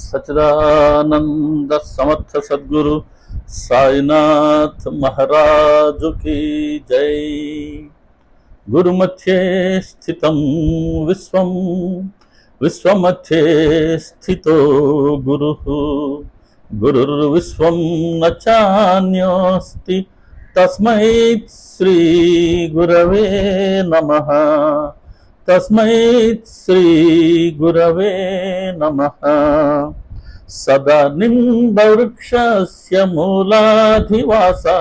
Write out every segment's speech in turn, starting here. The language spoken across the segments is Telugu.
सच्चिदानंद समर्थ सद्गुरु साईनाथ महाराज की जय। गुरुमध्ये स्थितं विश्वं विश्वमध्ये स्थितो गुरुः गुरुर्विश्वं न चान्योस्ति तस्मै श्री गुरवे नमः तस्मै श्री गुरवे नमः। सदा निम्बवृक्षस्य मूलाधिवासा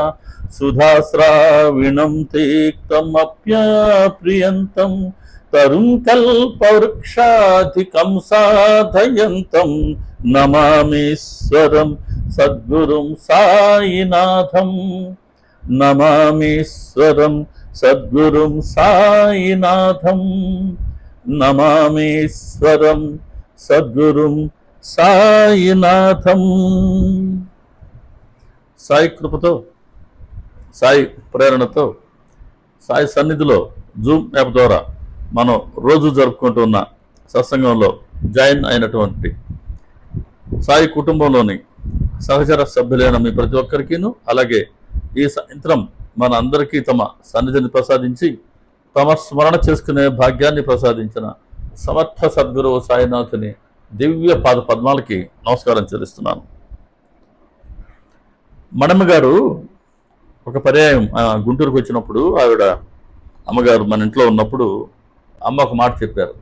सुधास्राविणं तीक्तमप्यप्रियन्तं तरुं कल्पवृक्षाधिकं साधयन्तं नमामीश्वरं सद्गुरुं साईनाथं नमामीश्वरं सद्गुरुं साईनाथं नमामीश्वरं सद्गुरुं साईनाथं। సాయి కృపతో సాయి ప్రేరణతో సాయి సన్నిధిలో జూమ్ యాప్ ద్వారా మనం రోజు జరుపుకుంటున్న సత్సంగంలో జాయిన్ అయినటువంటి సాయి కుటుంబంలోని సహచర సభ్యులైన మీ ప్రతి ఒక్కరికిను అలాగే ఈ సాయంత్రం మన అందరికీ తమ సన్నిధిని ప్రసాదించి తమ స్మరణ చేసుకునే భాగ్యాన్ని ప్రసాదించిన సమర్థ సద్గురువు సాయినాథుని దివ్య పాద పద్మాలకి నమస్కారం చెల్లిస్తున్నాను. మణమ్మ గారు ఒక పర్యాయం గుంటూరుకు వచ్చినప్పుడు ఆవిడ అమ్మగారు మన ఇంట్లో ఉన్నప్పుడు అమ్మ ఒక మాట చెప్పారు.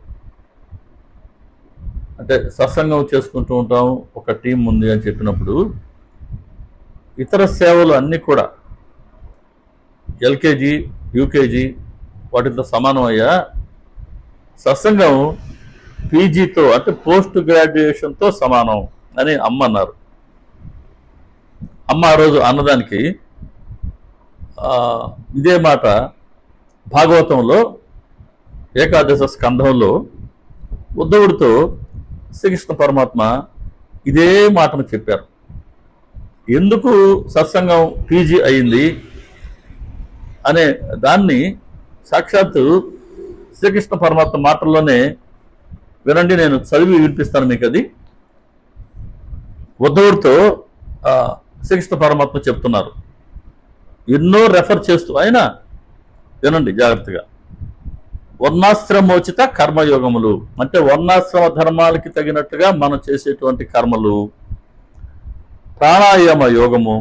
అంటే సత్సంగం చేసుకుంటూ ఉంటాం, ఒక టీం ఉంది అని చెప్పినప్పుడు ఇతర సేవలు అన్నీ కూడా ఎల్కేజీ యూకేజీ వాటితో సమానం అయ్యా, సత్సంగం పీజీతో అంటే పోస్ట్ గ్రాడ్యుయేషన్తో సమానం అని అమ్మ అన్నారు. అమ్మ ఆ రోజు అన్నదానికి ఇదే మాట భాగవతంలో ఏకాదశ స్కంధంలో ఉద్ధవుడితో శ్రీకృష్ణ పరమాత్మ ఇదే మాటను చెప్పారు. ఎందుకు సత్సంగం పీజీ అయింది అనే దాన్ని సాక్షాత్తు శ్రీకృష్ణ పరమాత్మ మాటల్లోనే వినండి, నేను చదివి వినిపిస్తాను మీకు. అది ఉద్ధవుడితో శ్రీకృష్ణ పరమాత్మ చెప్తున్నారు, ఎన్నో రెఫర్ చేస్తూ ఆయన వినండి జాగ్రత్తగా. వర్ణాశ్రమోచిత కర్మయోగములు అంటే వర్ణాశ్రమ ధర్మాలకి తగినట్టుగా మనం చేసేటువంటి కర్మలు, ప్రాణాయామ యోగము,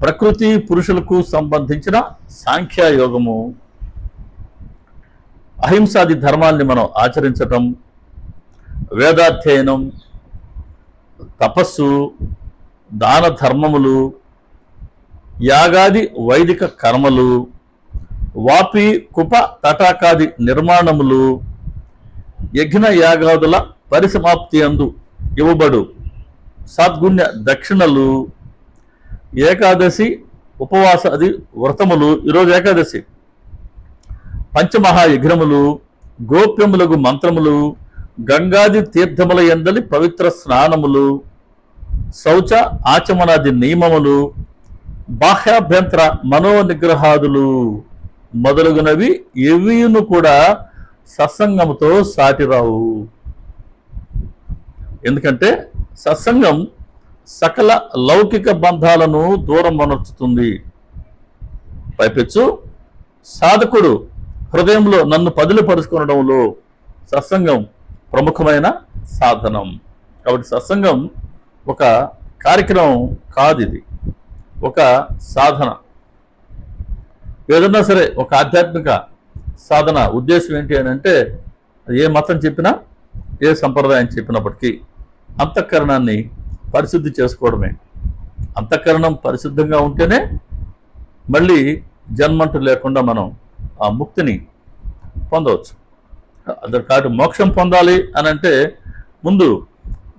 ప్రకృతి పురుషులకు సంబంధించిన సాంఖ్యయోగము, అహింసాది ధర్మాల్ని మనం ఆచరించటం, వేదాధ్యయనం, తపస్సు, దాన ధర్మములు, యాగాది వైదిక కర్మలు, వాపి కుప తటాకాది నిర్మాణములు, యజ్ఞ యాగాదుల పరిసమాప్తి అందు ఇవ్వబడు సద్గుణ్య దక్షిణలు, ఏకాదశి ఉపవాస అది వ్రతములు, ఈరోజు ఏకాదశి, పంచమహాయజ్ఞములు, గోప్యములకు మంత్రములు, గంగాది తీర్థముల యందలి పవిత్ర స్నానములు, శౌచ ఆచమనాది నియమములు, బాహ్యాభ్యంతర మనోనిగ్రహాదులు మొదలగునవి ఎవియును కూడా సత్సంగముతో సాటిరావు. ఎందుకంటే సత్సంగం సకల లౌకిక బంధాలను దూరం మనర్చుతుంది. పైపెచ్చు సాధకుడు హృదయంలో నన్ను పదిలిపరుచుకోవడంలో సత్సంగం ప్రముఖమైన సాధనం. కాబట్టి సత్సంగం ఒక కార్యక్రమం కాదు, ఇది ఒక సాధన. ఏదన్నా సరే ఒక ఆధ్యాత్మిక సాధన ఉద్దేశం ఏంటి అని అంటే, ఏ మతం చెప్పినా ఏ సంప్రదాయం చెప్పినప్పటికీ అంతఃకరణాన్ని పరిశుద్ధి చేసుకోవడమే. అంతఃకరణం పరిశుద్ధంగా ఉంటేనే మళ్ళీ జన్మంటూ లేకుండా మనం ఆ ముక్తిని పొందవచ్చు. కాబట్టి మోక్షం పొందాలి అని అంటే ముందు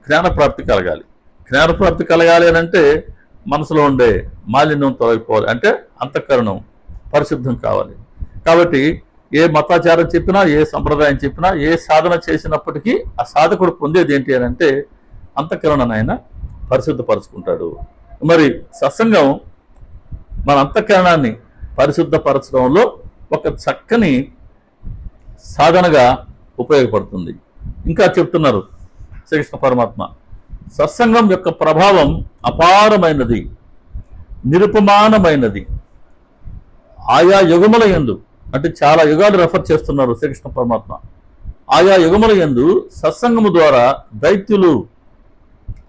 జ్ఞానప్రాప్తి కలగాలి. జ్ఞానప్రాప్తి కలగాలి అని అంటే మనసులో ఉండే మాలిన్యం తొలగిపోవాలి, అంటే అంతఃకరణం పరిశుద్ధం కావాలి. కాబట్టి ఏ మతాచారం చెప్పినా ఏ సంప్రదాయం చెప్పినా ఏ సాధన చేసినప్పటికీ ఆ సాధకుడు పొందేది ఏంటి అని అంటే అంతఃకరణను ఆయన పరిశుద్ధపరుచుకుంటాడు. మరి సత్సంగం మన అంతఃకరణాన్ని పరిశుద్ధపరచడంలో ఒక చక్కని సాధనగా ఉపయోగపడుతుంది. ఇంకా చెప్తున్నారు, శ్రీకృష్ణ పరమాత్మ. సత్సంగం యొక్క ప్రభావం అపారమైనది, నిరుపమానమైనది. ఆయా యుగముల యందు, అంటే చాలా యుగాలు రెఫర్ చేస్తున్నారు శ్రీకృష్ణ పరమాత్మ, ఆయా యుగముల యందు సత్సంగము ద్వారా దైత్యులు,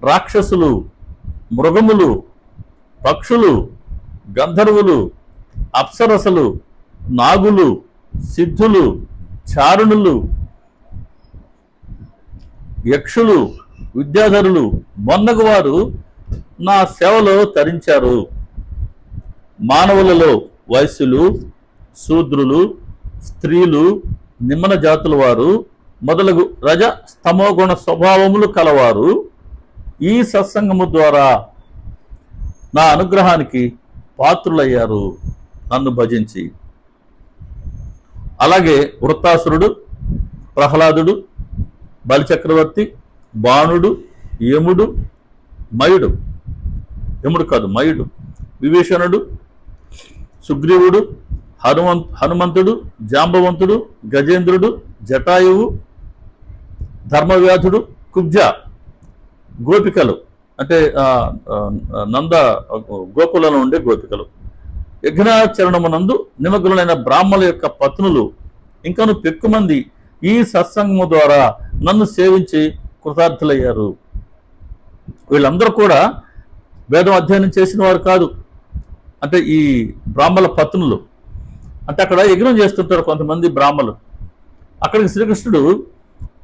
రాక్షసులు, మృగములు, పక్షులు, గంధర్వులు, అప్సరసలు, నాగులు, సిద్ధులు, చారుణులు, యక్షులు, విద్యాధరులు మొన్నగువారు నా సేవలో తరించారు. మానవులలో వైశ్యులు, శూద్రులు, స్త్రీలు, నిమ్మన జాతుల వారు మొదలగు రజ స్తమోగుణ స్వభావములు కలవారు ఈ సత్సంగము ద్వారా నా అనుగ్రహానికి పాత్రులయ్యారు నన్ను భజించి. అలాగే వృత్తాసురుడు, ప్రహ్లాదుడు, బలిచక్రవర్తి, బాణుడు, యముడు, మయుడు, యముడు కాదు మయుడు, విభీషణుడు, సుగ్రీవుడు, హనుమంతుడు, జాంబవంతుడు, గజేంద్రుడు, జటాయువు, ధర్మవ్యాధుడు, కుబ్జ, గోపికలు అంటే నంద గోకులలో ఉండే గోపికలు, యజ్ఞాచరణమునందు నిమగ్నులైన బ్రాహ్మణుల యొక్క పత్నులు, ఇంకను పెక్కుమంది ఈ సత్సంగము ద్వారా నన్ను సేవించి కృతార్థులయ్యారు. వీళ్ళందరూ కూడా వేదం అధ్యయనం చేసిన వారు కాదు. అంటే ఈ బ్రాహ్మణ పత్నులు అంటే అక్కడ యజ్ఞం చేస్తుంటారు కొంతమంది బ్రాహ్మణులు. అక్కడికి శ్రీకృష్ణుడు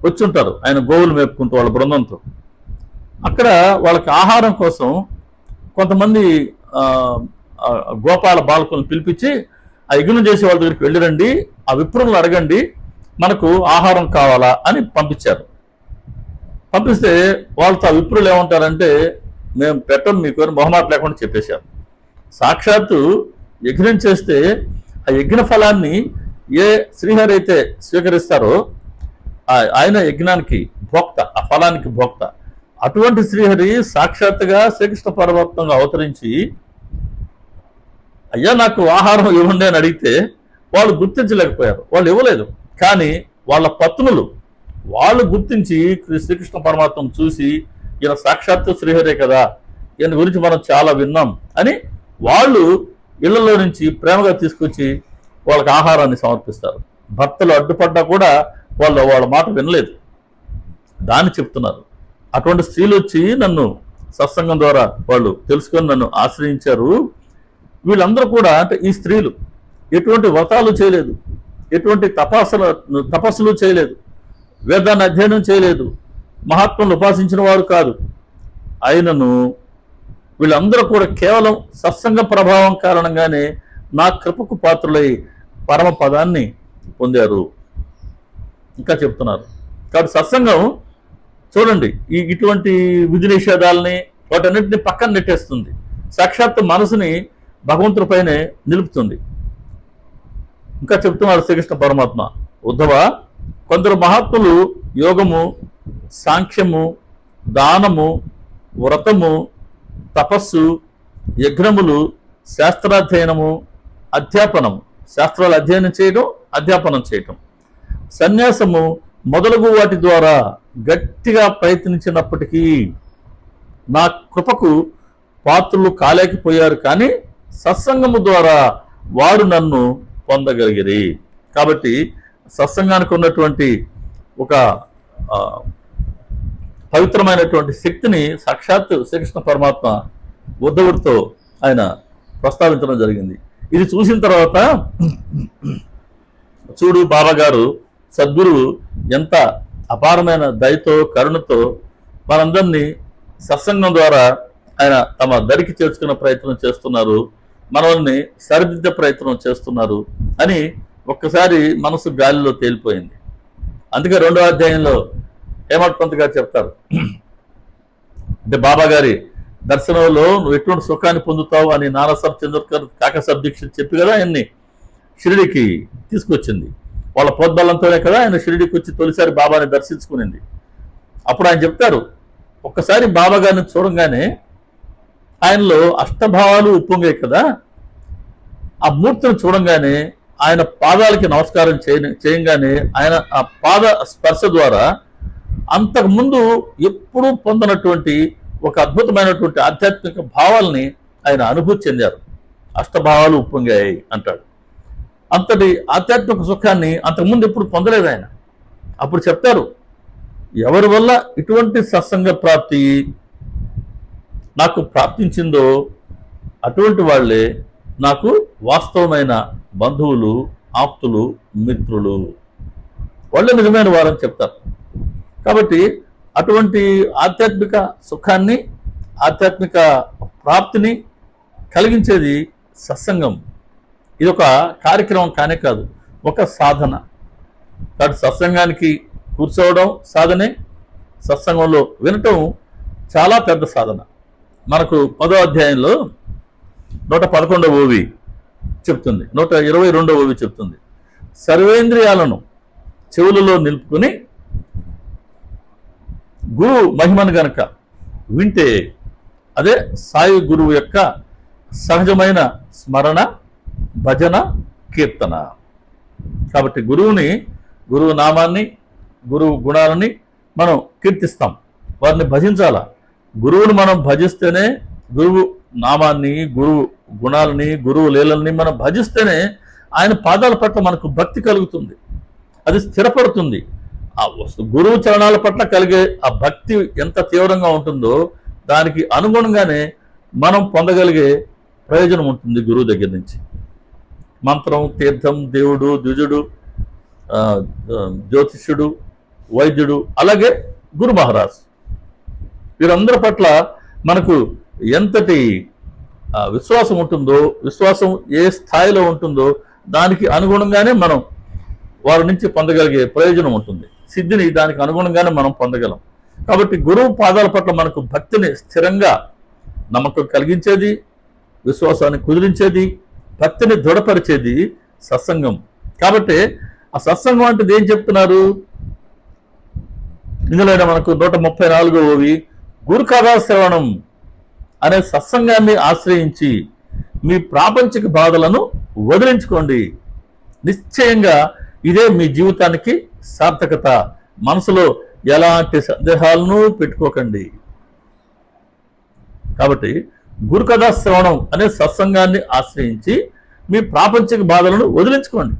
వచ్చుంటారు ఆయన గోవులు మేపుకుంటూ వాళ్ళ బృందంతో. అక్కడ వాళ్ళకి ఆహారం కోసం కొంతమంది గోపాల బాలకులను పిలిపించి ఆ యజ్ఞం చేసే వాళ్ళ దగ్గరికి వెళ్ళిరండి, ఆ విప్రులను అడగండి, మనకు ఆహారం కావాలా అని పంపించారు. పంపిస్తే వాళ్ళతో ఆ విప్రులు ఏమంటారంటే మేము పెట్టం మీకు అని మొహమాట లేకుండా చెప్పేశారు. సాక్షాత్తు యజ్ఞం చేస్తే ఆ యజ్ఞ ఫలాన్ని ఏ శ్రీహరి అయితే స్వీకరిస్తారో ఆయన యజ్ఞానికి భోక్త, ఆ ఫలానికి భోక్త. అటువంటి శ్రీహరి సాక్షాత్తుగా శ్రీకృష్ణ పరమాత్మగా అవతరించి అయ్యా నాకు ఆహారం ఇవ్వండి అని అడిగితే వాళ్ళు గుర్తించలేకపోయారు, వాళ్ళు ఇవ్వలేదు. కానీ వాళ్ళ పత్నులు వాళ్ళు గుర్తించి శ్రీకృష్ణ పరమాత్మను చూసి ఈయన సాక్షాత్తు శ్రీహరే కదా, ఈయన గురించి మనం చాలా విన్నాం అని వాళ్ళు ఇళ్లలో నుంచి ప్రేమగా తీసుకొచ్చి వాళ్ళకి ఆహారాన్ని సమర్పిస్తారు. భర్తలు అడ్డుపడ్డా కూడా వాళ్ళ మాట వినలేదు, దాన్ని చెప్తున్నారు. అటువంటి స్త్రీలు వచ్చి నన్ను సత్సంగం ద్వారా వాళ్ళు తెలుసుకొని నన్ను ఆశ్రయించారు. వీళ్ళందరూ కూడా అంటే ఈ స్త్రీలు ఎటువంటి వ్రతాలు చేయలేదు, ఎటువంటి తపస్సులు చేయలేదు, వేదాన్ని అధ్యయనం చేయలేదు, మహాత్ములను ఉపాసించిన వారు కాదు. అయినను వీళ్ళందరూ కూడా కేవలం సత్సంగ ప్రభావం కారణంగానే నా కృపకు పాత్రులై పరమ పదాన్ని పొందారు. ఇంకా చెప్తున్నారు. కాబట్టి సత్సంగం చూడండి ఇటువంటి విధి నిషేధాలని వాటన్నిటిని పక్కన నెట్టేస్తుంది, సాక్షాత్తు మనసుని భగవంతుడిపైనే నిలుపుతుంది. ఇంకా చెప్తున్నారు శ్రీకృష్ణ పరమాత్మ, ఉద్ధవ కొందరు మహాత్ములు యోగము, సాంఖ్యము, దానము, వ్రతము, తపస్సు, యజ్ఞములు, శాస్త్రాధ్యయనము, అధ్యాపనము, శాస్త్రాలు అధ్యయనం చేయడం, అధ్యాపనం చేయటం, సన్యాసము మొదలగు వాటి ద్వారా గట్టిగా ప్రయత్నించినప్పటికీ నా కృపకు పాత్రులు కాలేకపోయారు. కానీ సత్సంగము ద్వారా వారు నన్ను పొందగలిగిరి. కాబట్టి సత్సంగానికి ఉన్నటువంటి ఒక పవిత్రమైనటువంటి శక్తిని సాక్షాత్తు శ్రీకృష్ణ పరమాత్మ ఉద్ధవుడితో ఆయన ప్రస్తావించడం జరిగింది. ఇది చూసిన తర్వాత చూడు బాబా గారు సద్గురువు ఎంత అపారమైన దయతో కరుణతో మనందరినీ సత్సంగం ద్వారా ఆయన తమ దరికి చేర్చుకునే ప్రయత్నం చేస్తున్నారు, మనల్ని సరిదిద్దే ప్రయత్నం చేస్తున్నారు అని ఒక్కసారి మనసు గాలిలో తేలిపోయింది. అందుకే 2వ అధ్యాయంలో హేమట్ పంత్ గారు చెప్తారు, అంటే బాబా గారి దర్శనంలో నువ్వు ఎటువంటి సుఖాన్ని పొందుతావు అని నానాసాబ్ చంద్రకర్ కాకాసాబ్ దీక్షిత్ చెప్పి కదా ఆయన్ని షిరిడీకి తీసుకొచ్చింది. వాళ్ళ ప్రోద్బలంతోనే కదా ఆయన షిరిడీకి వచ్చి తొలిసారి బాబాని దర్శించుకునింది. అప్పుడు ఆయన చెప్తారు, ఒక్కసారి బాబా గారిని చూడంగానే ఆయనలో అష్టభావాలు ఉప్పొంగాయి కదా, ఆ మూర్తిని చూడంగానే ఆయన పాదాలకి నమస్కారం చేయంగానే ఆయన ఆ పాద స్పర్శ ద్వారా అంతకుముందు ఎప్పుడూ పొందనటువంటి ఒక అద్భుతమైనటువంటి ఆధ్యాత్మిక భావాల్ని ఆయన అనుభూతి చెందారు. అష్టభావాలు ఉప్పొంగాయి అంటాడు. అంతటి ఆధ్యాత్మిక సుఖాన్ని అంతకుముందు ఎప్పుడు పొందలేదు ఆయన. అప్పుడు చెప్తారు, ఎవరి వల్ల ఇటువంటి సత్సంగ ప్రాప్తి నాకు ప్రాప్తించిందో అటువంటి వాళ్ళే నాకు వాస్తవమైన బంధువులు, ఆప్తులు, మిత్రులు, వాళ్ళే నిజమైన వారని చెప్తారు. కాబట్టి అటువంటి ఆధ్యాత్మిక సుఖాన్ని, ఆధ్యాత్మిక ప్రాప్తిని కలిగించేది సత్సంగం. ఇది ఒక కార్యక్రమం కానే కాదు, ఒక సాధన. కాబట్టి సత్సంగానికి కూర్చోవడం సాధనే, సత్సంగంలో వినటం చాలా పెద్ద సాధన. మనకు 10వ అధ్యాయంలో 111వ ఓవి చెప్తుంది, 122వ ఓవి చెప్తుంది, సర్వేంద్రియాలను చెవులలో నిలుపుకొని గురువు మహిమను గనక వింటే అదే సాయి గురువు యొక్క సహజమైన స్మరణ, భజన, కీర్తన. కాబట్టి గురువు నామాన్ని, గురువు గుణాలని మనం కీర్తిస్తాం, వారిని భజించాలా. గురువుని మనం భజిస్తేనే, గురువు నామాన్ని, గురువు గుణాలని, గురువు లీలల్ని మనం భజిస్తేనే ఆయన పాదాల పట్ల మనకు భక్తి కలుగుతుంది, అది స్థిరపడుతుంది. ఆ గురువు చరణాల పట్ల కలిగే ఆ భక్తి ఎంత తీవ్రంగా ఉంటుందో దానికి అనుగుణంగానే మనం పొందగలిగే ప్రయోజనం ఉంటుంది గురువు దగ్గర నుంచి. మంత్రం, తీర్థం, దేవుడు, ద్విజుడు, జ్యోతిష్యుడు, వైద్యుడు, అలాగే గురు మహారాజ్, వీరందరి పట్ల మనకు ఎంతటి విశ్వాసం ఉంటుందో, విశ్వాసం ఏ స్థాయిలో ఉంటుందో దానికి అనుగుణంగానే మనం వారి నుంచి పొందగలిగే ప్రయోజనం ఉంటుంది. సిద్ధిని దానికి అనుగుణంగానే మనం పొందగలం. కాబట్టి గురువు పాదాల పట్ల మనకు భక్తిని స్థిరంగా నమ్మకం కలిగించేది, విశ్వాసాన్ని కుదిరించేది, భక్తిని దృఢపరిచేది సత్సంగం. కాబట్టి ఆ సత్సంగం అంటే ఏం చెప్తున్నారు ఇందులో మనకు 134వ ఓవి, గురు కథా శ్రవణం అనే సత్సంగాన్ని ఆశ్రయించి మీ ప్రాపంచిక బాధలను వదిలించుకోండి. నిశ్చయంగా ఇదే మీ జీవితానికి సార్థకత. మనసులో ఎలాంటి సందేహాలను పెట్టుకోకండి. కాబట్టి గురు కథా శ్రవణం అనే సత్సంగాన్ని ఆశ్రయించి మీ ప్రాపంచిక బాధలను వదిలించుకోండి.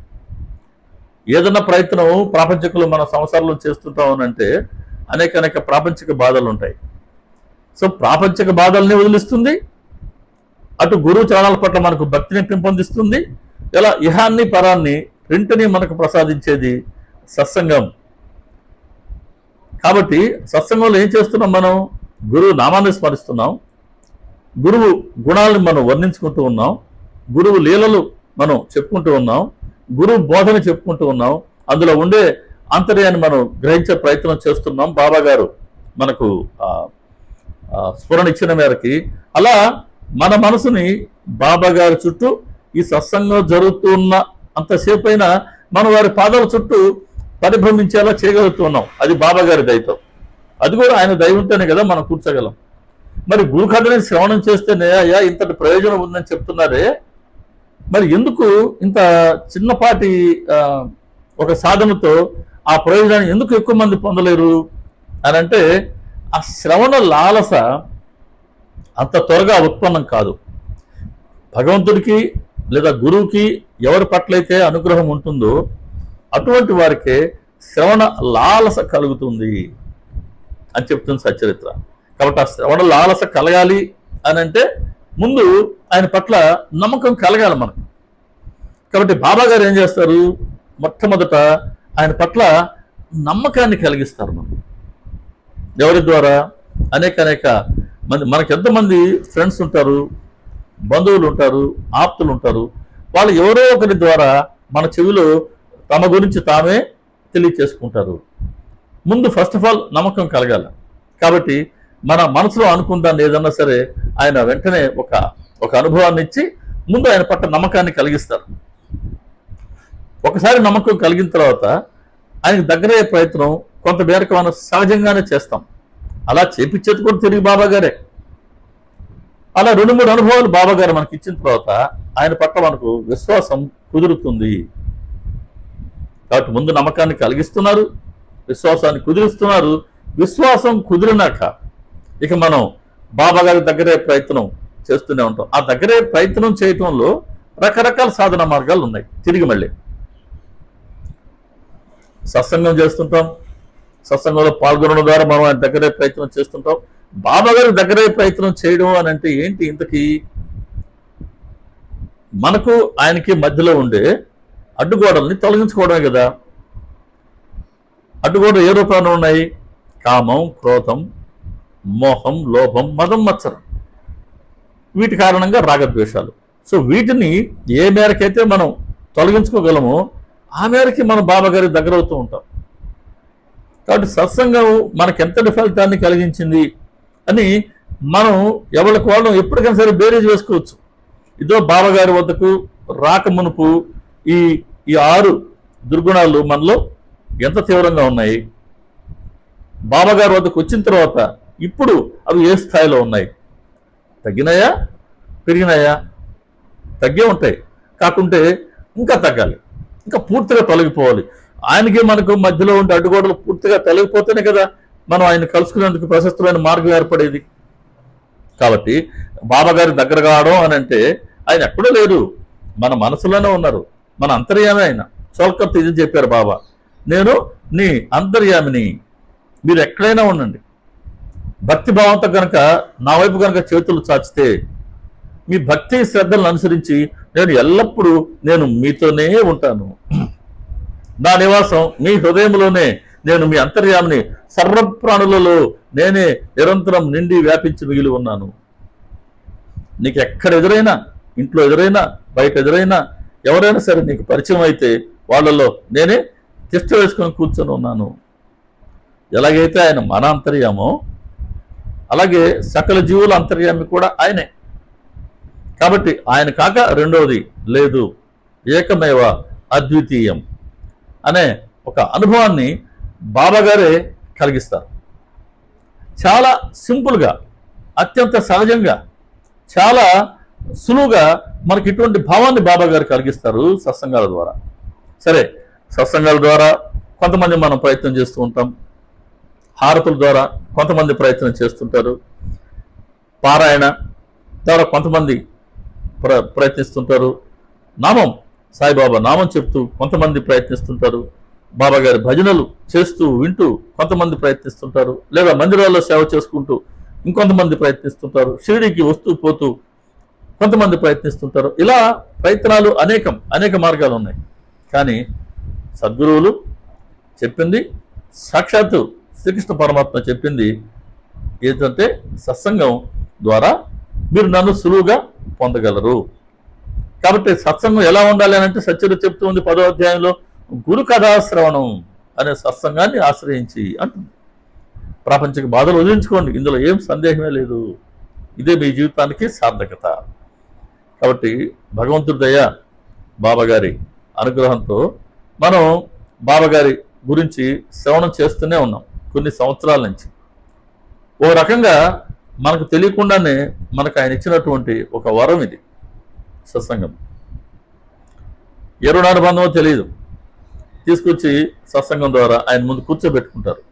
ఏదన్నా ప్రయత్నం ప్రాపంచికలు మన సంసారంలో చేస్తుంటామనంటే అనేక ప్రాపంచిక బాధలు ఉంటాయి. సో ప్రాపంచిక బాధల్ని వదిలిస్తుంది, అటు గురువు చరణాల పట్ల మనకు భక్తిని పెంపొందిస్తుంది, ఇలా ఇహాన్ని పరాన్ని రెంటిని మనకు ప్రసాదించేది సత్సంగం. కాబట్టి సత్సంగంలో ఏం చేస్తున్నాం మనం? గురువు నామాన్ని స్మరిస్తున్నాం, గురువు గుణాలను మనం వర్ణించుకుంటూ ఉన్నాం, గురువు లీలలు మనం చెప్పుకుంటూ ఉన్నాం, గురువు బోధన చెప్పుకుంటూ ఉన్నాం, అందులో ఉండే అంతర్యాన్ని మనం గ్రహించే ప్రయత్నం చేస్తున్నాం. బాబా గారు మనకు స్ఫురణ ఇచ్చిన మేరకి అలా మన మనసుని బాబా గారి చుట్టూ ఈ సత్సంగం జరుగుతున్న అంతసేపు అయినా మనం వారి పాదాల చుట్టూ పరిభ్రమించేలా చేయగలుగుతున్నాం. అది బాబా గారి దయతో, అది కూడా ఆయన దయ ఉంటేనే కదా మనం కూర్చోగలం. మరి గురు కథని శ్రవణం చేస్తేనే అయ్యా ఇంతటి ప్రయోజనం ఉందని చెప్తున్నారే, మరి ఎందుకు ఇంత చిన్నపాటి ఒక సాధనతో ఆ ప్రయోజనాన్ని ఎందుకు ఎక్కువ మంది పొందలేరు అని అంటే, ఆ శ్రవణ లాలస అంత త్వరగా ఉత్పన్నం కాదు. భగవంతుడికి లేదా గురువుకి ఎవరి పట్లయితే అనుగ్రహం ఉంటుందో అటువంటి వారికే శ్రవణ లాలస కలుగుతుంది అని చెప్తుంది సచ్చరిత్ర. కాబట్టి ఆ శ్రవణ లాలస కలగాలి అని అంటే ముందు ఆయన పట్ల నమ్మకం కలగాలి మనకు. కాబట్టి బాబా గారు ఏం చేస్తారు? మొట్టమొదట ఆయన పట్ల నమ్మకాన్ని కలిగిస్తారు. మనం ఎవరి ద్వారా? అనేక మంది, మనకు ఎంతమంది ఫ్రెండ్స్ ఉంటారు, బంధువులు ఉంటారు, ఆప్తులు ఉంటారు. వాళ్ళు ఎవరో ఒకరి ద్వారా మన చెవిలో తమ గురించి తామే తెలియచేసుకుంటారు. ముందు ఫస్ట్ ఆఫ్ ఆల్ నమ్మకం కలగాలి. కాబట్టి మన మనసులో అనుకుందాన్ని ఏదన్నా సరే ఆయన వెంటనే ఒక అనుభవాన్ని ఇచ్చి ముందు ఆయన పట్ల నమ్మకాన్ని కలిగిస్తారు. ఒకసారి నమ్మకం కలిగిన తర్వాత ఆయనకు దగ్గరయ్యే ప్రయత్నం కొంత మేరకు మనం సహజంగానే చేస్తాం. అలా చేపించేది కూడా తిరిగి బాబా గారే. అలా 2-3 అనుభవాలు బాబా గారు మనకి ఇచ్చిన తర్వాత ఆయన పట్ల మనకు విశ్వాసం కుదురుతుంది. కాబట్టి ముందు నమ్మకాన్ని కలిగిస్తున్నారు, విశ్వాసాన్ని కుదిరిస్తున్నారు, విశ్వాసం కుదిరినాక ఇక మనం బాబా గారి దగ్గరే ప్రయత్నం చేస్తూనే ఉంటాం. ఆ దగ్గరే ప్రయత్నం చేయటంలో రకరకాల సాధన మార్గాలు ఉన్నాయి. తిరిగి మళ్ళీ సత్సంగం చేస్తుంటాం, సత్సంగంలో పాల్గొనడం ద్వారా మనం ఆయన దగ్గరే ప్రయత్నం చేస్తుంటాం. బాబా గారి దగ్గరే ప్రయత్నం చేయడం అని అంటే ఏంటి? ఇంతకీ మనకు ఆయనకి మధ్యలో ఉండే అడ్డుగోడల్ని తొలగించుకోవడమే కదా. అడ్డుగోడలు ఏ రూపంలో ఉన్నాయి? కామం, క్రోధం, మోహం, లోభం, మదం, మత్సరం. వీటి కారణంగా రాగద్వేషాలు. సో వీటిని ఏ మేరకైతే మనం తొలగించుకోగలమో ఆ మేరకి మనం బాబా గారి దగ్గర అవుతూ ఉంటాం. కాబట్టి సత్సంగం మనకి ఎంతటి ఫలితాన్ని కలిగించింది అని మనం ఎవరికి వాళ్ళం ఎప్పటికైనా సరే బేరీజ్ వేసుకోవచ్చు. ఇదో బాబా గారి వద్దకు రాకమునుపు ఈ 6 దుర్గుణాలు మనలో ఎంత తీవ్రంగా ఉన్నాయి, బాబా గారి వద్దకు వచ్చిన తర్వాత ఇప్పుడు అవి ఏ స్థాయిలో ఉన్నాయి, తగ్గినాయా పెరిగినాయా? తగ్గే ఉంటాయి. కాకుంటే ఇంకా తగ్గాలి, ఇంకా పూర్తిగా తొలగిపోవాలి. ఆయనకి మనకు మధ్యలో ఉండే అడ్డుగోడలు పూర్తిగా తొలగిపోతేనే కదా మనం ఆయన కలుసుకునేందుకు ప్రశస్తమైన మార్గం ఏర్పడేది. కాబట్టి బాబా గారి దగ్గర కావడం అని అంటే ఆయన ఎక్కడో లేరు, మన మనసులోనే ఉన్నారు, మన అంతర్యామి ఆయన. సోల్కత్ ఇది చెప్పారు బాబా, నేను నీ అంతర్యామిని, మీరు ఎక్కడైనా ఉండండి. భక్తి భావంతో కనుక నా వైపు కనుక చేతులు చాచితే మీ భక్తి శ్రద్ధలను అనుసరించి నేను ఎల్లప్పుడూ నేను మీతోనే ఉంటాను. నా నివాసం మీ హృదయంలోనే, నేను మీ అంతర్యామిని, సర్వప్రాణులలో నేనే నిరంతరం నిండి వ్యాపించి మిగిలి ఉన్నాను. నీకు ఎక్కడ ఎదురైనా, ఇంట్లో ఎదురైనా, బయట ఎదురైనా, ఎవరైనా సరే నీకు పరిచయం అయితే వాళ్ళలో నేనే తిష్ట వేసుకొని కూర్చొని ఉన్నాను. ఎలాగైతే ఆయన మన అంతర్యామో అలాగే సకల జీవుల అంతర్యామి కూడా ఆయనే. కాబట్టి ఆయన కాక రెండవది లేదు, ఏకమేవ అద్వితీయం అనే ఒక అనుభవాన్ని బాబా గారే కలిగిస్తారు. చాలా సింపుల్గా, అత్యంత సహజంగా, చాలా సులువుగా మనకి ఇటువంటి భావాన్ని బాబా గారు కలిగిస్తారు సత్సంగాల ద్వారా. సరే, సత్సంగాల ద్వారా కొంతమంది మనం ప్రయత్నం చేస్తూ ఉంటాం, హారతుల ద్వారా కొంతమంది ప్రయత్నం చేస్తుంటారు, పారాయణ ద్వారా కొంతమంది ప్రయత్నిస్తుంటారు, నామం, సాయిబాబా నామం చెప్తూ కొంతమంది ప్రయత్నిస్తుంటారు, బాబా గారి భజనలు చేస్తూ వింటూ కొంతమంది ప్రయత్నిస్తుంటారు, లేదా మందిరాల్లో సేవ చేసుకుంటూ ఇంకొంతమంది ప్రయత్నిస్తుంటారు, షిరిడీకి వస్తూ పోతూ కొంతమంది ప్రయత్నిస్తుంటారు. ఇలా ప్రయత్నాలు అనేక మార్గాలు ఉన్నాయి. కానీ సద్గురువులు చెప్పింది, సాక్షాత్తు శ్రీకృష్ణ పరమాత్మ చెప్పింది ఏంటంటే సత్సంగం ద్వారా మీరు నన్ను సులువుగా పొందగలరు. కాబట్టి సత్సంగం ఎలా ఉండాలి అని అంటే సత్యరు చెప్తూ ఉంది 10వ అధ్యాయంలో, గురు కథాశ్రవణం అనే సత్సంగాన్ని ఆశ్రయించి అంటుంది. ప్రాపంచిక బాధలు వదిలించుకోండి, ఇందులో ఏం సందేహమే లేదు, ఇదే మీ జీవితానికి సార్థకత. కాబట్టి భగవంతుడి దయ, బాబా గారి అనుగ్రహంతో మనం బాబా గారి గురించి శ్రవణం చేస్తూనే ఉన్నాం కొన్ని సంవత్సరాల నుంచి. ఓ రకంగా మనకు తెలియకుండానే మనకు ఆయన ఇచ్చినటువంటి ఒక వరం ఇది సత్సంగం. ఏ రుణానుబంధమో తెలియదు, తీసుకొచ్చి సత్సంగం ద్వారా ఆయన ముందు కూర్చోబెట్టుకుంటారు.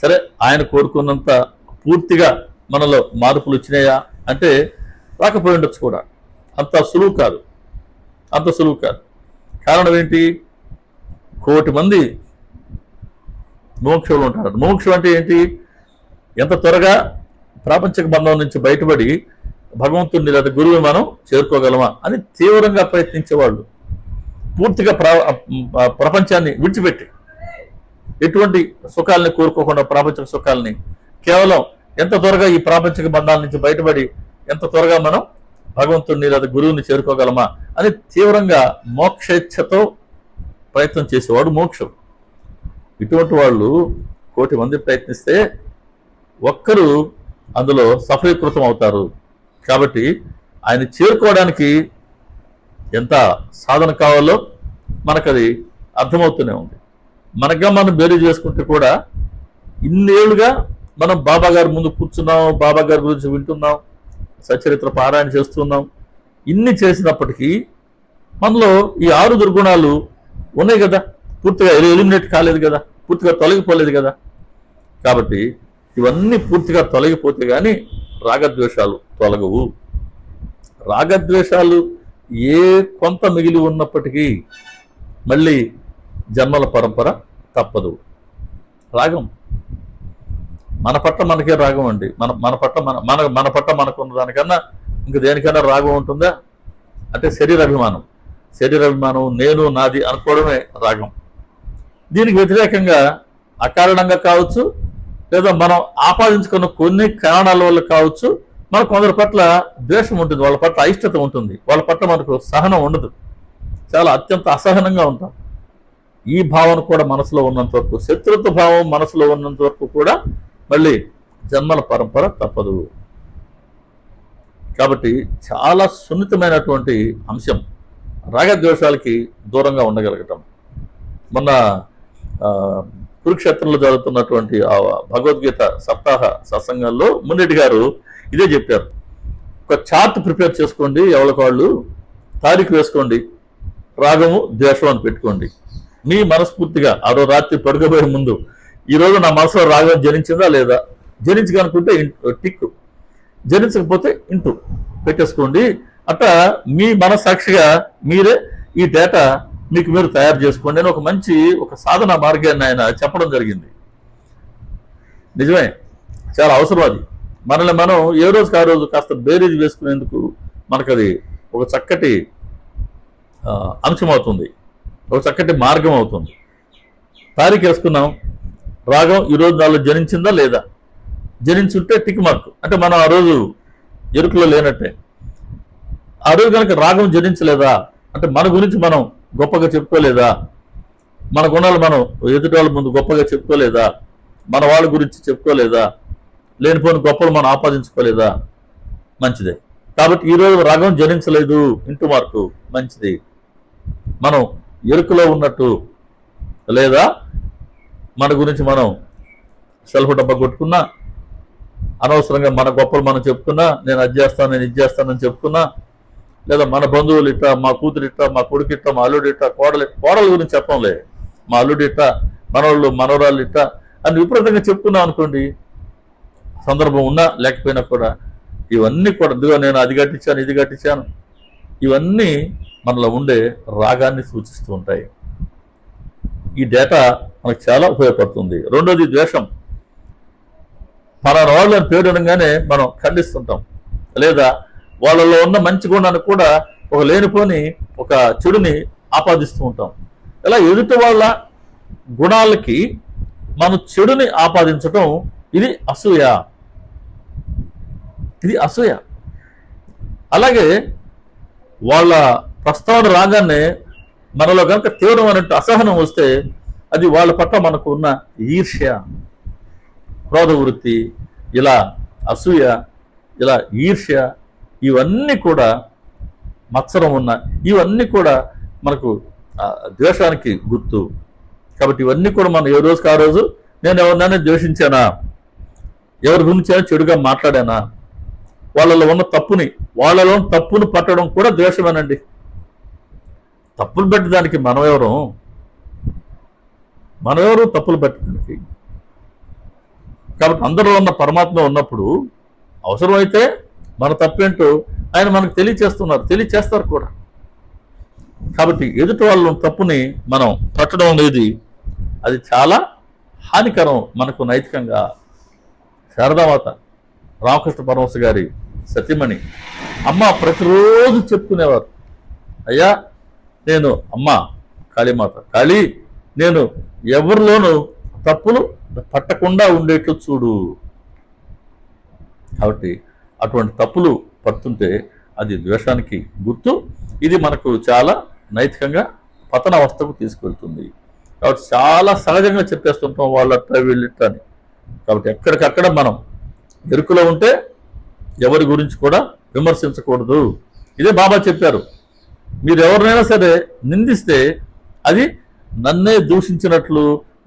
సరే, ఆయన కోరుకున్నంత పూర్తిగా మనలో మార్పులు వచ్చినాయా అంటే రాకపోయి ఉండొచ్చు కూడా. అంత సులువు కాదు. కారణం ఏంటి? 1 కోటి మంది మోక్షంలో ఉంటారు. మోక్షం అంటే ఏంటి? ఎంత త్వరగా ప్రాపంచిక బంధం నుంచి బయటపడి భగవంతుడిని లేదా గురువుని మనం చేరుకోగలమా అని తీవ్రంగా ప్రయత్నించేవాళ్ళు, పూర్తిగా ప్రపంచాన్ని విడిచిపెట్టి ఎటువంటి సుఖాలని కోరుకోకుండా ప్రాపంచిక సుఖాలని కేవలం ఎంత త్వరగా ఈ ప్రాపంచిక బంధాల నుంచి బయటపడి ఎంత త్వరగా మనం భగవంతుడిని లేదా గురువుని చేరుకోగలమా అని తీవ్రంగా మోక్షేచ్ఛతో ప్రయత్నం చేసేవాడు మోక్షం. ఇటువంటి వాళ్ళు 1 కోటి మంది ప్రయత్నిస్తే ఒక్కరు అందులో సఫలీకృతం అవుతారు. కాబట్టి ఆయన చేరుకోవడానికి ఎంత సాధన కావాలో మనకది అర్థమవుతూనే ఉంది. మనగా మనం బేరీ చేసుకుంటే కూడా ఇన్నేళ్లుగా మనం బాబా గారి ముందు కూర్చున్నాం, బాబా గారి గురించి వింటున్నాం, సచరిత్ర పారాయణ చేస్తున్నాం. ఇన్ని చేసినప్పటికీ మనలో ఈ 6 దుర్గుణాలు ఉన్నాయి కదా, పూర్తిగా ఎలిమినేట్ కాలేదు కదా, పూర్తిగా తొలగిపోలేదు కదా. కాబట్టి ఇవన్నీ పూర్తిగా తొలగిపోతే కానీ రాగద్వేషాలు తొలగవు. రాగద్వేషాలు ఏ కొంత మిగిలి ఉన్నప్పటికీ మళ్ళీ జన్మల పరంపర తప్పదు. రాగం మన పట్ల మనకే రాగం అండి. మన పట్ల మనకున్న దానికన్నా ఇంక దేనికైనా రాగం ఉంటుందా అంటే శరీరాభిమానం నేను నాది అనుకోవడమే రాగం. దీనికి వ్యతిరేకంగా అకారణంగా కావచ్చు, లేదా మనం ఆపాదించుకున్న కొన్ని కారణాల వల్ల కావచ్చు, మనకు కొందరి పట్ల ద్వేషం ఉంటుంది, వాళ్ళ పట్ల అయిష్టత ఉంటుంది, వాళ్ళ పట్ల మనకు సహనం ఉండదు, చాలా అత్యంత అసహనంగా ఉంటాం. ఈ భావన కూడా మనసులో ఉన్నంత వరకు, శత్రుత్వ భావం మనసులో ఉన్నంత వరకు కూడా మళ్ళీ జన్మల పరంపర తప్పదు. కాబట్టి చాలా సున్నితమైనటువంటి అంశం రాగద్వేషాలకి దూరంగా ఉండగలగటం. మొన్న కురుక్షేత్రంలో జరుగుతున్నటువంటి భగవద్గీత సప్తాహ సత్సంగాల్లో మున్రెడ్డి గారు ఇదే చెప్పారు. ఒక చార్ట్ ప్రిపేర్ చేసుకోండి, ఎవరికి వాళ్ళు తారీఖు వేసుకోండి, రాగము ద్వేషం అని పెట్టుకోండి. మీ మనస్ఫూర్తిగా ఆ రోజు రాత్రి పడుకోబోయే ముందు ఈరోజు నా మనసులో రాగం జనించిందా లేదా, జనించగనుకుంటే టిక్, జనించకపోతే ఇంటూ పెట్టేసుకోండి. అట్లా మీ మనస్సాక్షిగా మీరే ఈ డేటా మీకు మీరు తయారు చేసుకోండి అని ఒక సాధన మార్గాన్ని ఆయన చెప్పడం జరిగింది. నిజమే, చాలా అవసరం అది. మనల్ని మనం ఏ రోజుకి ఆ రోజు కాస్త బేరీజ్ వేసుకునేందుకు మనకది ఒక చక్కటి అంశం అవుతుంది, ఒక చక్కటి మార్గం అవుతుంది. తారీఖు వేసుకున్నాం, రాగం ఈరోజు నాలో జనించిందా లేదా, జనించుంటే టిక్ మార్క్ అంటే మనం ఆ రోజు ఎరుకలో లేనట్టే. ఆ రోజు కనుక రాగం జనించలేదా అంటే మన గురించి మనం గొప్పగా చెప్పుకోలేదా, మన గుణాలు మనం ఎదుటి వాళ్ళ ముందు గొప్పగా చెప్పుకోలేదా, మన వాళ్ళ గురించి చెప్పుకోలేదా, లేనిపోయిన గొప్పలు మనం ఆపాదించుకోలేదా, మంచిదే. కాబట్టి ఈరోజు రాగం జనించలేదు, ఇంటూ మార్కు, మంచిది. మనం ఎరుకలో ఉన్నట్టు లేదా మన గురించి మనం సెల్ఫ్ డబ్బా కొట్టుకున్నా, అనవసరంగా మన గొప్పలు మనం చెప్పుకున్నా, నేను అది చేస్తాను నేను ఇది చేస్తానని చెప్పుకున్నా, లేదా మన బంధువులు ఇట్లా, మా కూతురు ఇట్లా, మా కొడుకు ఇట్లా, మా అల్లుడు ఇట్లా, కోడల గురించి చెప్పంలే, మా అల్లుడు ఇట్లా, మనవాళ్ళు మనవరాళ్ళు ఇట్లా అని విపరీతంగా చెప్పుకున్నాం అనుకోండి, సందర్భం ఉన్నా లేకపోయినా కూడా ఇవన్నీ కూడా ఇదిగో నేను అది కట్టించాను ఇది కట్టించాను, ఇవన్నీ మనలో ఉండే రాగాన్ని సూచిస్తూ ఉంటాయి. ఈ డేటా మనకు చాలా ఉపయోగపడుతుంది. రెండోది ద్వేషం. పలానా వాళ్ళు అని పేరు అనగానే మనం ఖండిస్తుంటాం, లేదా వాళ్ళలో ఉన్న మంచి గుణాన్ని కూడా ఒక లేనిపోని ఒక చెడుని ఆపాదిస్తూ ఉంటాం. ఇలా ఎదుటి వాళ్ళ గుణాలకి మనం చెడుని ఆపాదించటం ఇది అసూయ, ఇది అసూయ. అలాగే వాళ్ళ ప్రస్తావన రాగానే మనలో కనుక తీవ్రమైన అసహనం వస్తే అది వాళ్ళ పట్ల మనకు ఉన్న ఈర్ష్య, క్రోధ వృత్తి, ఇలా అసూయ, ఇలా ఈర్ష్య, ఇవన్నీ కూడా మత్సరం ఉన్న, ఇవన్నీ కూడా మనకు ద్వేషానికి గుర్తు. కాబట్టి ఇవన్నీ కూడా మనం ఏ రోజుకి ఆ రోజు నేను ఎవరినైనా ద్వేషించానా, ఎవరి గురించి చెడుగా మాట్లాడానా, వాళ్ళలో ఉన్న తప్పును పట్టడం కూడా ద్వేషమేనండి. తప్పులు పెట్టడానికి మనమెవరు తప్పులు పెట్టడానికి? కాబట్టి అందరిలో ఉన్న పరమాత్మ ఉన్నప్పుడు అవసరమైతే మన తప్పేంటో ఆయన మనకు తెలియచేస్తారు కూడా. కాబట్టి ఎదుటి వాళ్ళ తప్పుని మనం పట్టడం అనేది అది చాలా హానికరం మనకు నైతికంగా. శారదామాత రామకృష్ణ పరమహంస గారి సతీమణి అమ్మ ప్రతిరోజు చెప్పుకునేవారు, అయ్యా నేను అమ్మ కాళీ నేను ఎవరిలోనూ తప్పులు పట్టకుండా ఉండేట్లు చూడు. కాబట్టి అటువంటి తప్పులు పడుతుంటే అది ద్వేషానికి గుర్తు. ఇది మనకు చాలా నైతికంగా పతనావస్థకు తీసుకెళ్తుంది. కాబట్టి చాలా సహజంగా చెప్పేస్తుంటాం వాళ్ళట్లా వీళ్ళిట్లా అని. కాబట్టి ఎక్కడికక్కడ మనం ఎరుకులో ఉంటే ఎవరి గురించి కూడా విమర్శించకూడదు. ఇదే బాబా చెప్పారు, మీరు ఎవరినైనా సరే నిందిస్తే అది నన్నే దూషించినట్లు,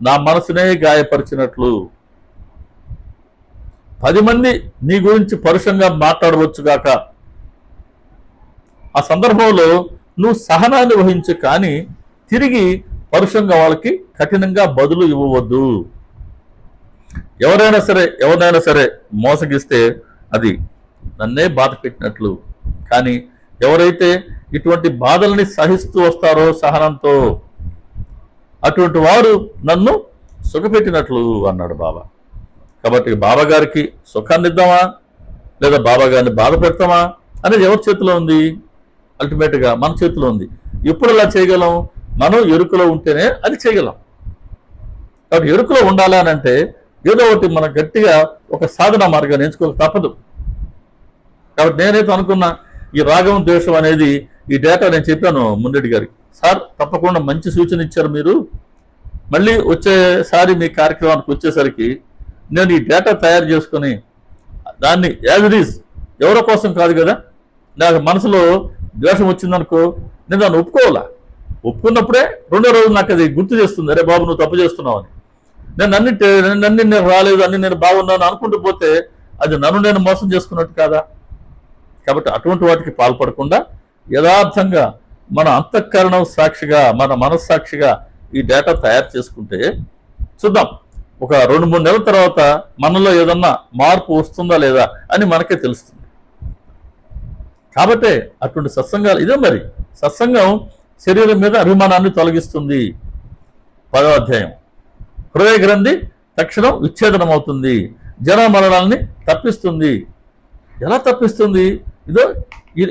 నా మనసునే గాయపరిచినట్లు. 10 మంది నీ గురించి పరుషంగా మాట్లాడవచ్చుగాక, ఆ సందర్భంలో నువ్వు సహనాన్ని వహించు, కానీ తిరిగి పరుషంగా వాళ్ళకి కఠినంగా బదులు ఇవ్వవద్దు. ఎవరైనా సరే మోసగిస్తే అది నన్నే బాధ పెట్టినట్లు. కానీ ఎవరైతే ఇటువంటి బాధల్ని సహిస్తూ వస్తారో సహనంతో, అటువంటి వారు నన్ను సుఖపెట్టినట్లు అన్నాడు బాబా. కాబట్టి బాబా గారికి సుఖాన్ని ఇద్దామా లేదా బాబా గారిని బాధ పెడతామా అనేది ఎవరి చేతిలో ఉంది? అల్టిమేట్గా మన చేతిలో ఉంది. ఎప్పుడు అలా చేయగలం? మనం ఎరుకలో ఉంటేనే అది చేయగలం. కాబట్టి ఎరుకలో ఉండాలి అని అంటే ఏదో ఒకటి మనం గట్టిగా ఒక సాధన మార్గాన్ని ఎంచుకోక తప్పదు. కాబట్టి నేనైతే అనుకున్నా ఈ రాగం ద్వేషం అనేది ఈ డేటా నేను చెప్పాను మున్రెడ్డి గారికి. సార్ తప్పకుండా మంచి సూచన ఇచ్చారు మీరు. మళ్ళీ వచ్చేసారి మీ కార్యక్రమానికి వచ్చేసరికి నేను ఈ డేటా తయారు చేసుకొని దాన్ని యాజ్ ఇట్ ఈజ్, ఎవరో కోసం కాదు కదా, నాకు మనసులో ద్వేషం వచ్చిందనుకో నేను దాన్ని ఒప్పుకున్నప్పుడే రెండో రోజు నాకు అది గుర్తు చేస్తుంది, అరే బాబు నువ్వు తప్పు చేస్తున్నావు అని. నేను రాలేదు, అన్ని నేను బాగున్నాను అనుకుంటూ పోతే అది నన్ను నేను మోసం చేసుకున్నట్టు కాదా? కాబట్టి అటువంటి వాటికి పాల్పడకుండా యథార్థంగా మన అంతఃకరణం సాక్షిగా, మన మనస్సాక్షిగా ఈ డేటా తయారు చేసుకుంటే చూద్దాం, ఒక 2-3 నెలల తర్వాత మనలో ఏదన్నా మార్పు వస్తుందా లేదా అని మనకే తెలుస్తుంది. కాబట్టి అటువంటి సత్సంగాలు ఇదే. మరి సత్సంగం శరీరం మీద అభిమానాన్ని తొలగిస్తుంది. 10వ అధ్యాయం. హృదయ గ్రంథి తక్షణం విచ్ఛేదనం అవుతుంది, జన మరణాలని తప్పిస్తుంది. ఎలా తప్పిస్తుంది? ఇదో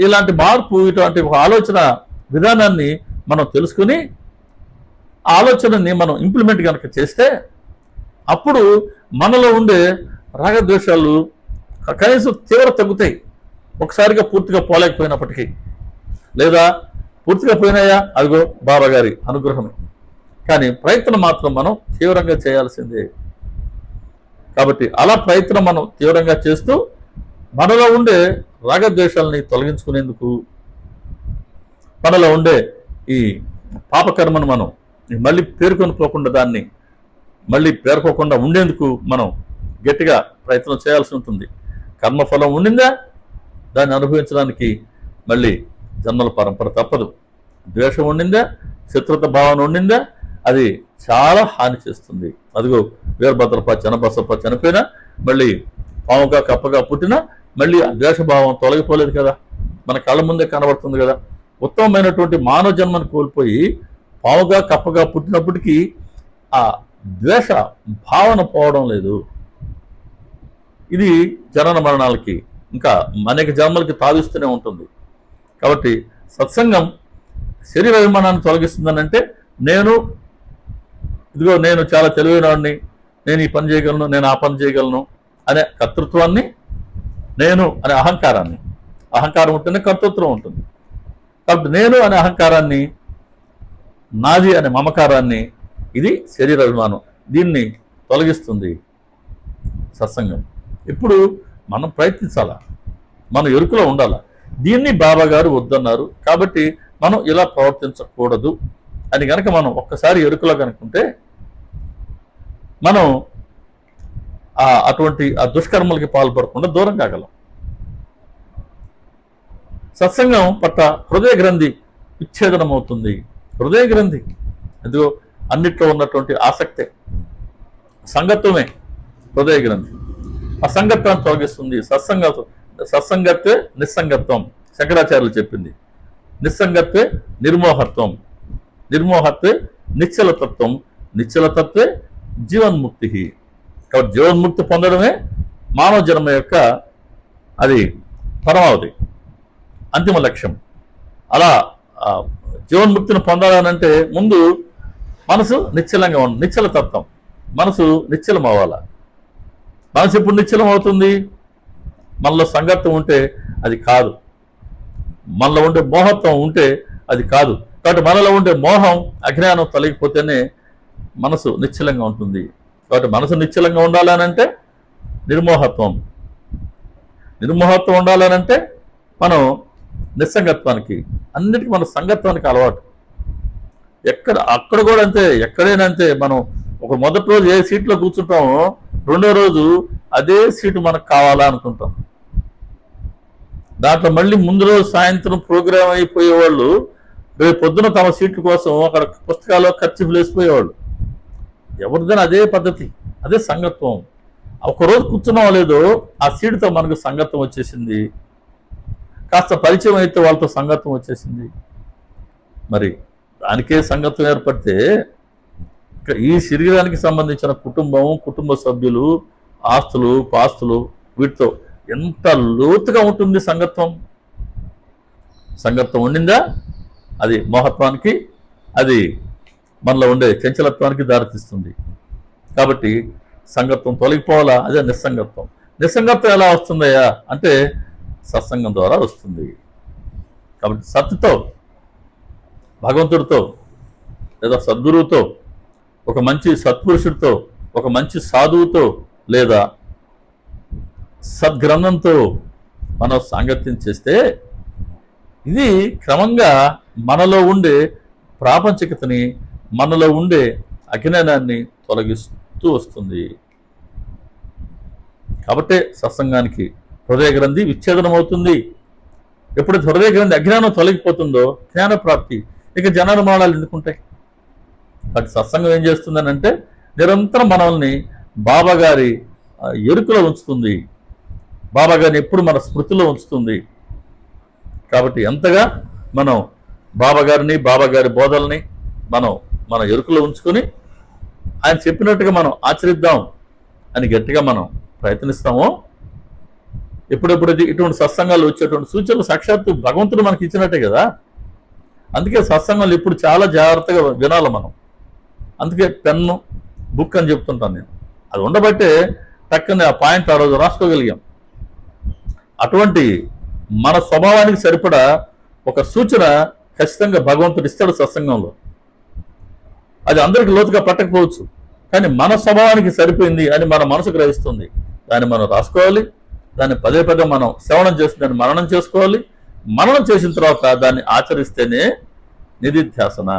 ఇలాంటి మార్పు, ఇటువంటి ఒక ఆలోచన విధానాన్ని మనం తెలుసుకుని ఆ ఆలోచనని మనం ఇంప్లిమెంట్ కనుక చేస్తే అప్పుడు మనలో ఉండే రాగద్వేషాలు కనీసం తీవ్ర తగ్గుతాయి. ఒకసారిగా పూర్తిగా పోలేకపోయినప్పటికీ, లేదా పూర్తిగా పోయినాయా అదిగో బాబా గారి అనుగ్రహమే. కానీ ప్రయత్నం మాత్రం మనం తీవ్రంగా చేయాల్సిందే. కాబట్టి అలా ప్రయత్నం మనం తీవ్రంగా చేస్తూ మనలో ఉండే రాగద్వేషాలని తొలగించుకునేందుకు, మనలో ఉండే ఈ పాపకర్మను మనం మళ్ళీ పేర్కొని పోకుండా, దాన్ని మళ్ళీ పేర్కోకుండా ఉండేందుకు మనం గట్టిగా ప్రయత్నం చేయాల్సి ఉంటుంది. కర్మఫలం ఉండిందా దాన్ని అనుభవించడానికి మళ్ళీ జన్మల పరంపర తప్పదు. ద్వేషం ఉండిందా, శత్రుత భావన ఉండిందా, అది చాలా హాని చేస్తుంది. అదిగో వీరభద్రప్ప చెన్నబసప్ప చనిపోయినా, మళ్ళీ పాముగా కప్పగా పుట్టినా మళ్ళీ ఆ ద్వేషభావం తొలగిపోలేదు కదా, మన కళ్ళ ముందే కనబడుతుంది కదా. ఉత్తమమైనటువంటి మానవ జన్మను కోల్పోయి పాముగా కప్పగా పుట్టినప్పటికీ ఆ ద్వేష భావన పోవడం లేదు. ఇది జనన మరణాలకి ఇంకా అనేక జన్మలకి తావిస్తూనే ఉంటుంది. కాబట్టి సత్సంగం శరీర అభిమానాన్ని తొలగిస్తుందనంటే నేను చాలా తెలివైనవాడిని, నేను ఈ పని చేయగలను, నేను ఆ పని చేయగలను అనే కర్తృత్వాన్ని, నేను అనే అహంకారం ఉంటేనే కర్తృత్వం ఉంటుంది. కాబట్టి నేను అనే అహంకారాన్ని, నాది అనే మమకారాన్ని, ఇది శరీర అభిమానం, దీన్ని తొలగిస్తుంది సత్సంగం. ఇప్పుడు మనం ప్రయత్నించాలా, మనం ఎరుకలో ఉండాలా. దీన్ని బాబా గారు వద్దన్నారు. కాబట్టి మనం ఇలా ప్రవర్తించకూడదు అని కనుక మనం ఒక్కసారి ఎరుకలో కనుక్కుంటే మనం అటువంటి ఆ దుష్కర్మలకి పాల్పడకుండా దూరం కాగలం. సత్సంగం పట్ల హృదయ గ్రంథి విచ్ఛేదనం అవుతుంది. హృదయ గ్రంథి ఎందుకో అన్నిట్లో ఉన్నటువంటి ఆసక్తే, సంగత్వమే హృదయ గ్రంథి. ఆ సంగత్వాన్ని తొలగిస్తుంది. సత్సంగత్వే నిస్సంగత్వం, శంకరాచార్యులు చెప్పింది. నిస్సంగత్వే నిర్మోహత్వం, నిర్మోహత్వే నిశ్చలతత్వం, నిశ్చలతత్వే జీవన్ముక్తి. కాబట్టి జీవన్ముక్తి పొందడమే మానవ జన్మ యొక్క అది పరమావధి, అంతిమ లక్ష్యం. అలా జీవన్ముక్తిని పొందాలనంటే ముందు మనసు నిశ్చలంగా ఉండాలి. నిశ్చలతత్వం, మనసు నిశ్చలం అవ్వాలా. మనసు ఎప్పుడు నిశ్చలం అవుతుంది? మనలో సంగత్వం ఉంటే అది కాదు, మనలో ఉండే మోహత్వం ఉంటే అది కాదు. కాబట్టి మనలో ఉండే మోహం అజ్ఞానం తొలగిపోతేనే మనసు నిశ్చలంగా ఉంటుంది. కాబట్టి మనసు నిశ్చలంగా ఉండాలనంటే నిర్మోహత్వం ఉండాలనంటే మనం నిస్సంగత్వానికి, అన్నిటికీ మన సంగత్వానికి అలవాటు. అక్కడ కూడా అంతే, ఎక్కడైనా అంతే. మనం ఒక మొదటి రోజు ఏ సీట్లో కూర్చుంటామో రెండో రోజు అదే సీటు మనకు కావాలా అనుకుంటాం. దాంట్లో మళ్ళీ ముందు రోజు సాయంత్రం ప్రోగ్రామ్ అయిపోయేవాళ్ళు రేపు పొద్దున తమ సీట్ల కోసం అక్కడ పుస్తకాలు ఖర్చులు వేసిపోయేవాళ్ళు. ఎవరిదైనా అదే పద్ధతి. అదే సంగత్వం. ఒకరోజు కూర్చున్నాం లేదో ఆ సీటుతో మనకు సంగత్వం వచ్చేసింది, కాస్త పరిచయం అయితే వాళ్ళతో సంగత్వం వచ్చేసింది. మరి దానికే సంగత్వం ఏర్పడితే ఈ శరీరానికి సంబంధించిన కుటుంబం, కుటుంబ సభ్యులు, ఆస్తులు, పాస్తులు, వీటితో ఎంత లోతుగా ఉంటుంది సంగత్వం. సంగత్వం ఉండిందా అది మోహత్వానికి, అది మనలో ఉండే చంచలత్వానికి దారితీస్తుంది. కాబట్టి సంగత్వం తొలగిపోవాలా, అదే నిస్సంగత్వం. నిస్సంగత్వం ఎలా వస్తుందయ్యా అంటే సత్సంగం ద్వారా వస్తుంది. కాబట్టి సత్తుతో, భగవంతుడితో లేదా సద్గురువుతో, ఒక మంచి సత్పురుషుడితో, ఒక మంచి సాధువుతో లేదా సద్గ్రంథంతో మనం సాంగత్యం చేస్తే ఇది క్రమంగా మనలో ఉండే ప్రాపంచికతని, మనలో ఉండే అజ్ఞానాన్ని తొలగిస్తూ వస్తుంది. కాబట్టే సత్సంగానికి హృదయ గ్రంథి విచ్ఛేదనం అవుతుంది. ఎప్పుడైతే హృదయ గ్రంథి అజ్ఞానం తొలగిపోతుందో జ్ఞాన ప్రాప్తి, ఇక జననమానాలు ఎందుకుంటాయి. వాటి సత్సంగం ఏం చేస్తుందని అంటే నిరంతరం మనల్ని బాబాగారి ఎరుకలో ఉంచుతుంది, బాబాగారిని ఎప్పుడు మన స్మృతిలో ఉంచుతుంది. కాబట్టి ఎంతగా మనం బాబాగారిని, బాబాగారి బోధల్ని మనం మన ఎరుకలో ఉంచుకొని ఆయన చెప్పినట్టుగా మనం ఆచరిద్దాం అని గట్టిగా మనం ప్రయత్నిస్తామో, ఎప్పుడెప్పుడు ఇటువంటి సత్సంగాలు వచ్చేటువంటి సూచనలు సాక్షాత్తు భగవంతుడు మనకి ఇచ్చినట్టే కదా. అందుకే సత్సంగాలు ఇప్పుడు చాలా జాగ్రత్తగా వినాలి మనం. అందుకే పెన్ను, బుక్ అని చెప్తుంటాను నేను. అది ఉండబట్టే టక్కని ఆ పాయింట్ ఆ రోజు రాసుకోగలిగాం. అటువంటి మన స్వభావానికి సరిపడా ఒక సూచన ఖచ్చితంగా భగవంతుడు ఇస్తాడు సత్సంగంలో. అది అందరికీ లోతుగా పట్టకపోవచ్చు, కానీ మన స్వభావానికి సరిపోయింది అని మన మనసు గ్రహిస్తుంది. దాన్ని మనం రాసుకోవాలి, దాన్ని పదే పదే మనం శ్రవణం చేసి దాన్ని మననం చేసుకోవాలి. మననం చేసిన తర్వాత దాన్ని ఆచరిస్తేనే నిధిధ్యాసన.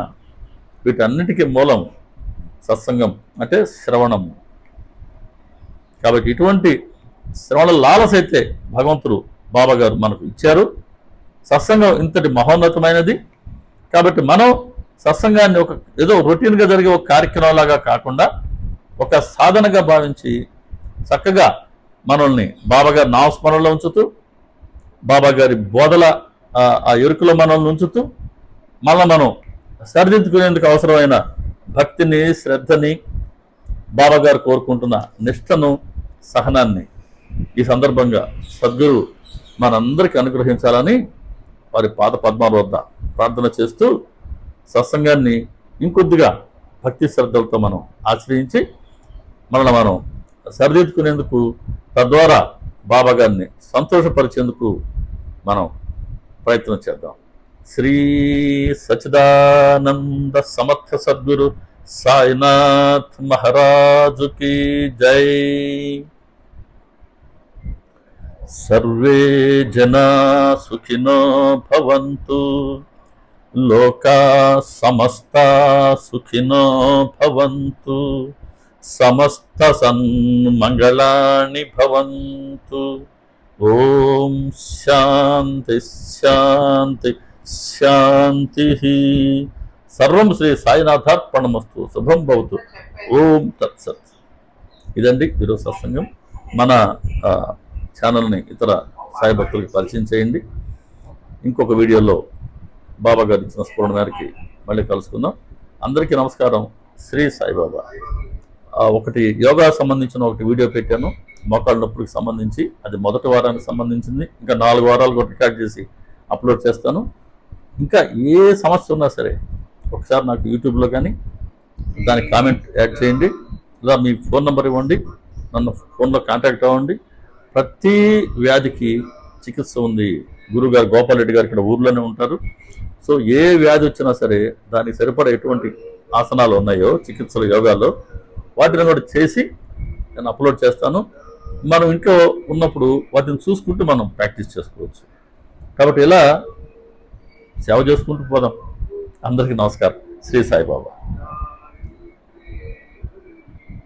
వీటన్నిటికీ మూలం సత్సంగం అంటే శ్రవణం. కాబట్టి ఇటువంటి శ్రవణ లాలసైతే భగవంతుడు బాబాగారు మనకు ఇచ్చారు. సత్సంగం ఇంతటి మహోన్నతమైనది. కాబట్టి మనం సత్సంగాన్ని ఒక ఏదో రొటీన్గా జరిగే ఒక కార్యక్రమంలాగా కాకుండా ఒక సాధనగా భావించి చక్కగా మనల్ని బాబాగారి నామస్మరణలో ఉంచుతూ, బాబాగారి బోధల ఆ ఎరుకలో మనల్ని ఉంచుతూ, మళ్ళీ మనం సరిదిద్దుకునేందుకు అవసరమైన భక్తిని, శ్రద్ధని, బాబాగారు కోరుకుంటున్న నిష్టను, సహనాన్ని ఈ సందర్భంగా సద్గురు మనందరికీ అనుగ్రహించాలని వారి పాద పద్మాల వద్ద ప్రార్థన చేస్తూ సత్సంగాన్ని ఇంకొద్దిగా భక్తి శ్రద్ధలతో మనం ఆశ్రయించి మనల్ని మనం సరిదిద్దుకునేందుకు, తద్వారా బాబాగారిని సంతోషపరిచేందుకు మనం ప్రయత్నం చేద్దాం. శ్రీ సచ్చిదానంద సమర్థ సద్గురు సాయినాథ్ మహారాజుకి జై. సర్వే జనా సుఖినో భవంతు, లోకా సమస్తా సుఖినో భవంతు, సమస్త సన్మంగళాని భవంతు. ఓం శాంతి శాంతి శాంతి. సర్వం శ్రీ సాయినాథార్పణమస్తు. శుభం భవతు. ఓం తత్సత్. ఇదండి ఈరోజు సత్సంగం. మన ఛానల్ని ఇతర సాయి భక్తులకి పరిచయం చేయండి. ఇంకొక వీడియోలో బాబా గారు ఇచ్చిన స్ఫూరణ మేరకి మళ్ళీ కలుసుకుందాం. అందరికీ నమస్కారం. శ్రీ సాయిబాబా. ఒకటి యోగా సంబంధించిన ఒకటి వీడియో పెట్టాను, మోకాళ్ళ నొప్పులకు సంబంధించి. అది మొదటి వారానికి సంబంధించింది. ఇంకా 4 వారాలు కూడా రికార్డ్ చేసి అప్లోడ్ చేస్తాను. ఇంకా ఏ సమస్య ఉన్నా సరే ఒకసారి నాకు యూట్యూబ్లో కానీ దానికి కామెంట్ యాడ్ చేయండి, లేదా మీ ఫోన్ నెంబర్ ఇవ్వండి, నన్ను ఫోన్లో కాంటాక్ట్ అవ్వండి. ప్రతి వ్యాధికి చికిత్స ఉంది. గురుగారు గోపాల్ రెడ్డి గారు ఇక్కడ ఊర్లోనే ఉంటారు. సో ఏ వ్యాధి వచ్చినా సరే దానికి సరిపడా ఎటువంటి ఆసనాలు ఉన్నాయో చికిత్సలు, యోగాల్లో వాటిని కూడా చేసి నేను అప్లోడ్ చేస్తాను. మనం ఇంట్లో ఉన్నప్పుడు వాటిని చూసుకుంటూ మనం ప్రాక్టీస్ చేసుకోవచ్చు. కాబట్టి ఇలా సేవ చేసుకుంటూ పోదాం. అందరికీ నమస్కారం. శ్రీ సాయిబాబా.